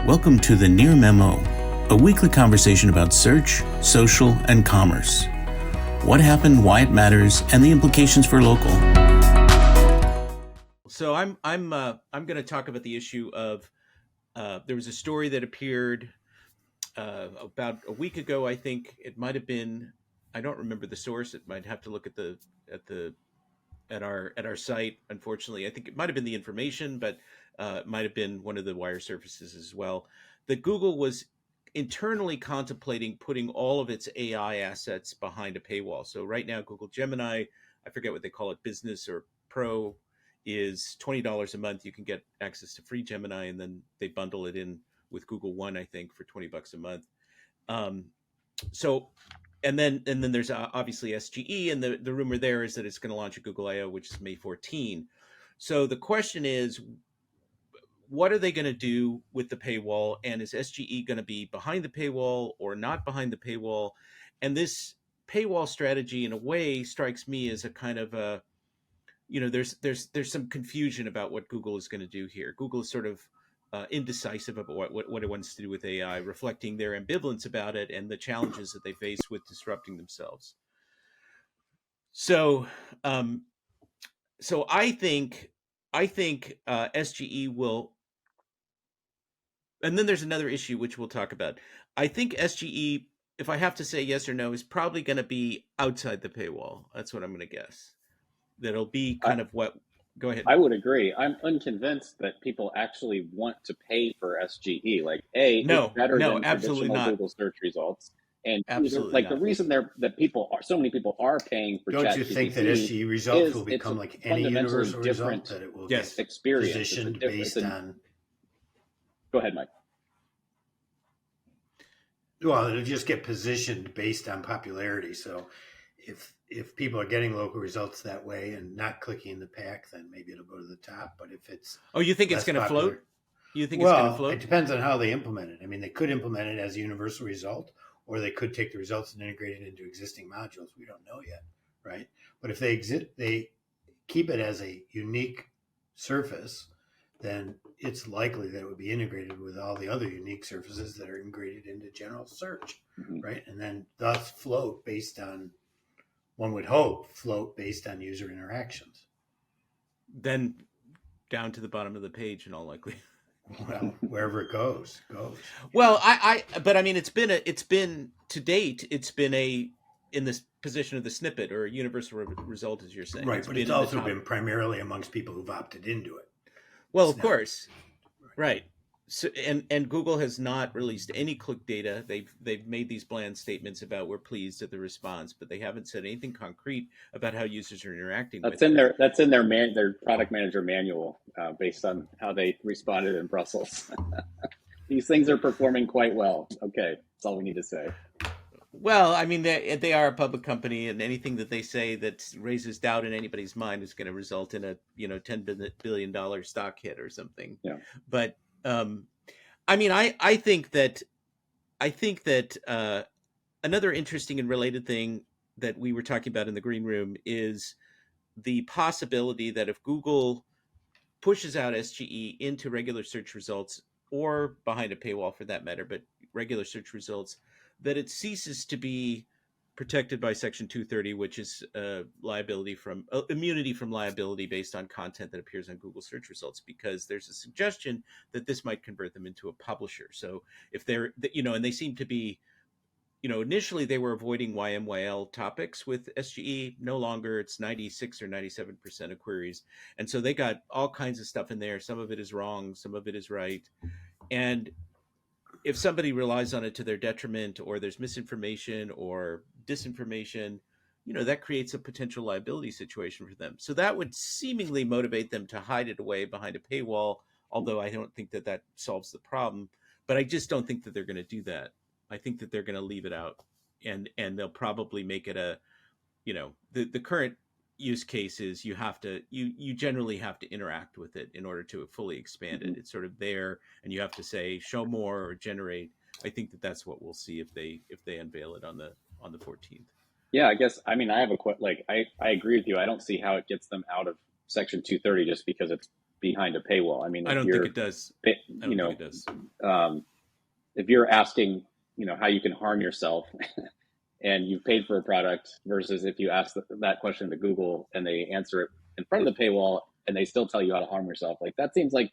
Welcome to the Near Memo, a weekly conversation about search, social, and commerce. What happened, why it matters, and the implications for local. So I'm going to talk about the issue of there was a story that appeared about a week ago. I think it might have been. I don't remember the source. It might have to look at our site. Unfortunately, I think it might have been The Information, but it might have been one of the wire services as well. That Google was internally contemplating putting all of its AI assets behind a paywall. So right now, Google Gemini, I forget what they call it, Business or Pro, is $20 a month. You can get access to free Gemini, and then they bundle it in with Google One, I think, for $20 a month. So and then there's obviously SGE, and the rumor there is that it's going to launch at Google I/O, which is May 14. So the question is, what are they going to do with the paywall? And is SGE going to be behind the paywall or not behind the paywall? And this paywall strategy, in a way, strikes me as a kind of a, there's some confusion about what Google is going to do here. Google is sort of indecisive about what it wants to do with AI, reflecting their ambivalence about it and the challenges that they face with disrupting themselves. So, I think SGE will. And then there's another issue which we'll talk about. I think SGE, if I have to say yes or no, is probably going to be outside the paywall. That's what I'm going to guess. That'll be kind of what. Go ahead. I would agree. I'm unconvinced that people actually want to pay for SGE. Like, it's better than absolutely traditional not. Google search results. And absolutely the reason that so many people are paying for Don't you think that SGE results will become like any universal result, that it will get positioned based on? Go ahead, Mike. Well, it'll just get positioned based on popularity. So if people are getting local results that way and not clicking in the pack, then maybe it'll go to the top. But if it's you think it's going to float? You think it's going to float? It depends on how they implement it. I mean, they could implement it as a universal result, or they could take the results and integrate it into existing modules. We don't know yet, right? But if they keep it as a unique surface, then it's likely that it would be integrated with all the other unique surfaces that are integrated into general search, right? And then thus float based on, one would hope, based on user interactions. Then down to the bottom of the page in all likelihood. Well, wherever it goes. Well, but I mean, it's been to date, it's been in this position of the snippet or a universal result, as you're saying. Right, but it's also been primarily amongst people who've opted into it. Well, of course, right. So, and Google has not released any click data. They've made these bland statements about we're pleased at the response, but they haven't said anything concrete about how users are interacting. That's in their product manager manual, based on how they responded in Brussels. These things are performing quite well. Okay, that's all we need to say. Well, I mean, they are a public company, and anything that they say that raises doubt in anybody's mind is going to result in a $10 billion stock hit or something. Yeah. But I mean, I think that another interesting and related thing that we were talking about in the green room is the possibility that if Google pushes out SGE into regular search results, or behind a paywall for that matter, but regular search results, that it ceases to be protected by Section 230, which is immunity from liability based on content that appears on Google search results, because there's a suggestion that this might convert them into a publisher. So if they're, and they seem to be, initially they were avoiding YMYL topics with SGE. No longer, it's 96 or 97% of queries. And so they got all kinds of stuff in there. Some of it is wrong, some of it is right. And if somebody relies on it to their detriment, or there's misinformation or disinformation, that creates a potential liability situation for them. So that would seemingly motivate them to hide it away behind a paywall, although I don't think that solves the problem. But I just don't think that they're going to do that. I think that they're going to leave it out, and they'll probably make it the current use case is you generally have to interact with it in order to fully expand it. It's sort of there, and you have to say show more or generate. I think that that's what we'll see if they unveil it on the 14th. Yeah, I guess. I mean, I have I agree with you. I don't see how it gets them out of Section 230 just because it's behind a paywall. I mean, I if don't think it does. I don't you know, think it does. if you're asking, how you can harm yourself and you've paid for a product versus if you ask that question to Google and they answer it in front of the paywall and they still tell you how to harm yourself, like that seems like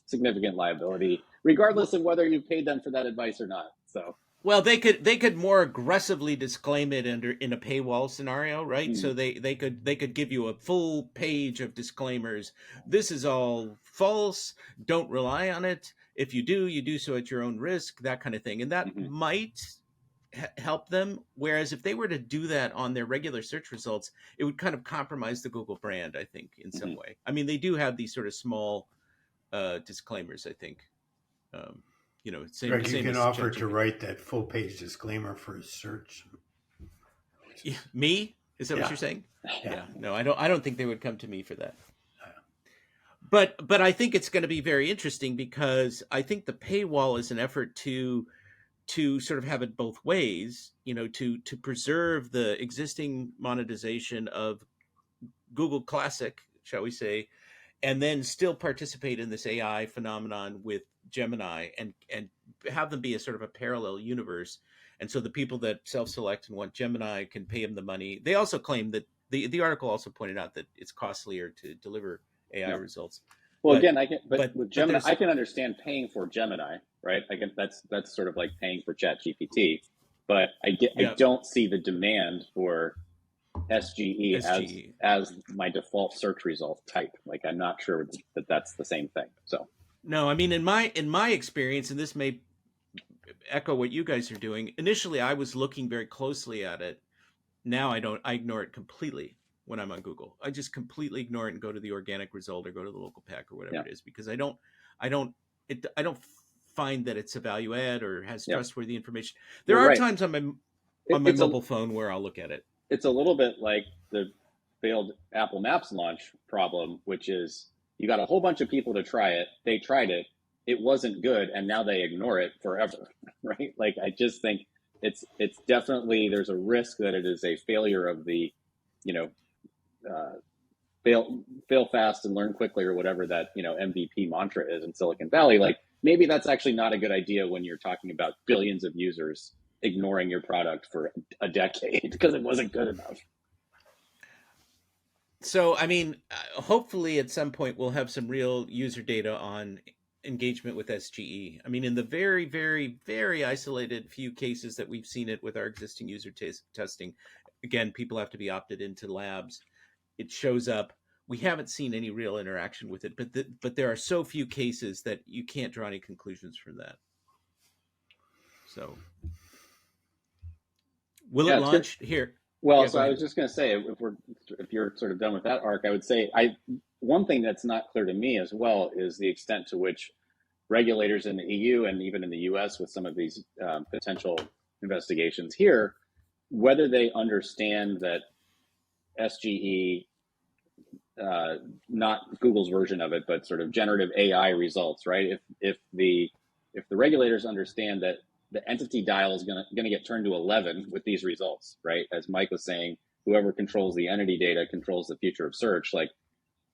significant liability, regardless of whether you paid them for that advice or not. So, well, they could more aggressively disclaim it in a paywall scenario, right? So they could give you a full page of disclaimers. This is all false. Don't rely on it. If you do, you do so at your own risk. That kind of thing, and that might help them. Whereas if they were to do that on their regular search results, it would kind of compromise the Google brand, I think, in some way. I mean, they do have these sort of small disclaimers, I think. Same you can as offer ChatGPT. to write that full page disclaimer for a search. Yeah, me? Is that what you're saying? Yeah. No, I don't think they would come to me for that. But I think it's going to be very interesting because I think the paywall is an effort to sort of have it both ways, to preserve the existing monetization of Google Classic, shall we say, and then still participate in this AI phenomenon with Gemini and have them be a sort of a parallel universe. And so the people that self-select and want Gemini can pay them the money. They also claim that the article also pointed out that it's costlier to deliver AI results. Well, but, again, with Gemini, but I can understand paying for Gemini, right? That's sort of like paying for ChatGPT, but I don't see the demand for SGE as my default search result type. Like, I'm not sure that that's the same thing. So no, I mean, in my experience, and this may echo what you guys are doing. Initially, I was looking very closely at it. Now I don't. I ignore it completely when I'm on Google. I just completely ignore it and go to the organic result or go to the local pack or whatever it is, because I don't find that it's a value add or has trustworthy information. There are times on my mobile phone where I'll look at it. It's a little bit like the failed Apple Maps launch problem, which is you got a whole bunch of people to try it. They tried it. It wasn't good. And now they ignore it forever, right? Like, I just think it's definitely, there's a risk that it is a failure of the, fail fast and learn quickly or whatever that, MVP mantra is in Silicon Valley. Like, maybe that's actually not a good idea when you're talking about billions of users ignoring your product for a decade because it wasn't good enough. So, I mean, hopefully at some point we'll have some real user data on engagement with SGE. I mean, in the very, very, very isolated few cases that we've seen it with our existing user testing, again, people have to be opted into labs. It shows up. We haven't seen any real interaction with it, but there are so few cases that you can't draw any conclusions from that. So, will it launch here? Well, so I was just going to say, if you're sort of done with that arc, I would say one thing that's not clear to me as well is the extent to which regulators in the EU and even in the US with some of these potential investigations here, whether they understand that SGE, not Google's version of it, but sort of generative AI results, right? If the regulators understand that the entity dial is going to get turned to 11 with these results, right? As Mike was saying, whoever controls the entity data controls the future of search. Like,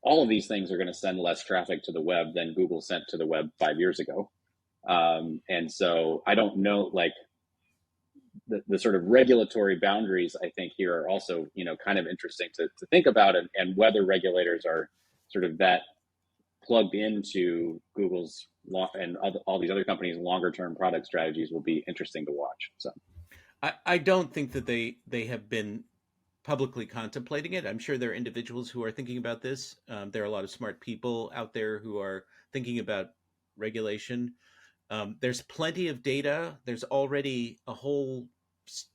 all of these things are going to send less traffic to the web than Google sent to the web 5 years ago. And so I don't know, like, the sort of regulatory boundaries, I think, here are also, kind of interesting to think about, and whether regulators are sort of that plugged into Google's and all these other companies' longer term product strategies will be interesting to watch. So I don't think that they have been publicly contemplating it. I'm sure there are individuals who are thinking about this. There are a lot of smart people out there who are thinking about regulation. There's plenty of data. There's already a whole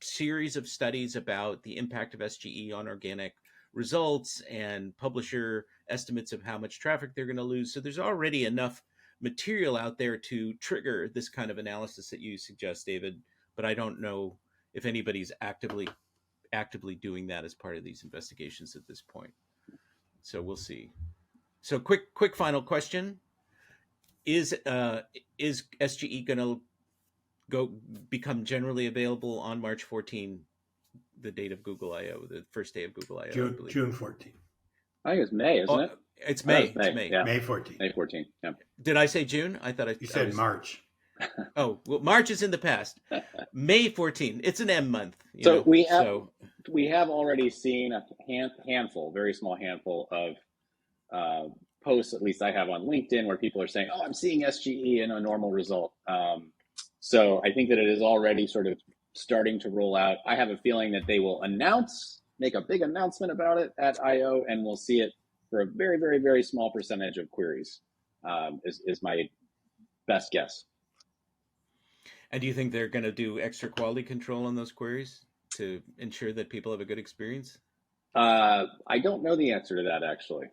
series of studies about the impact of SGE on organic results and publisher estimates of how much traffic they're going to lose. So there's already enough material out there to trigger this kind of analysis that you suggest, David. But I don't know if anybody's actively doing that as part of these investigations at this point. So we'll see. So quick final question: Is SGE going to become generally available on March 14, the date of Google I/O, the first day of Google I/O? June 14. I think it's May, isn't it? It's Oh, May. it's May. It's May. Yeah. May 14th. May 14th. Yeah. Did I say June? I thought You said March. Oh, well, March is in the past. May 14th. It's an M month. So we have already seen a handful, very small handful of posts, at least I have on LinkedIn, where people are saying, "Oh, I'm seeing SGE in a normal result." So I think that it is already sort of starting to roll out. I have a feeling that they will make a big announcement about it at I/O, and we'll see it for a very, very, very small percentage of queries. Is my best guess. And do you think they're going to do extra quality control on those queries to ensure that people have a good experience? I don't know the answer to that, actually.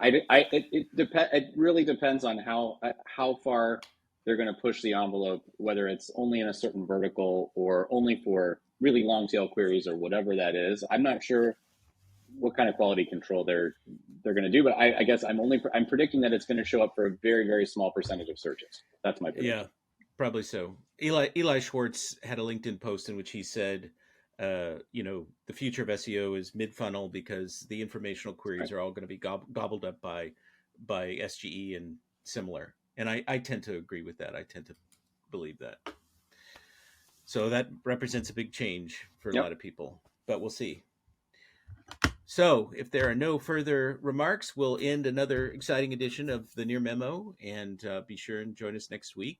It really depends on how far they're going to push the envelope, whether it's only in a certain vertical or only for really long tail queries or whatever that is. I'm not sure what kind of quality control they're going to do, but I guess I'm predicting that it's going to show up for a very, very small percentage of searches. That's my prediction. Yeah, probably so. Eli Schwartz had a LinkedIn post in which he said, the future of SEO is mid-funnel because the informational queries are all going to be gobbled up by SGE and similar. And I tend to agree with that. I tend to believe that. So that represents a big change for a lot of people, but we'll see. So if there are no further remarks, we'll end another exciting edition of the Near Memo, and be sure and join us next week,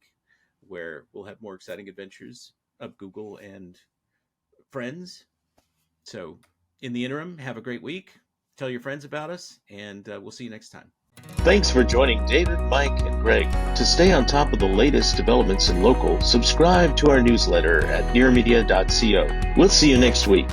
where we'll have more exciting adventures of Google and friends. So in the interim, have a great week. Tell your friends about us, and we'll see you next time. Thanks for joining David, Mike, and Greg. To stay on top of the latest developments in local, subscribe to our newsletter at nearmedia.co. We'll see you next week.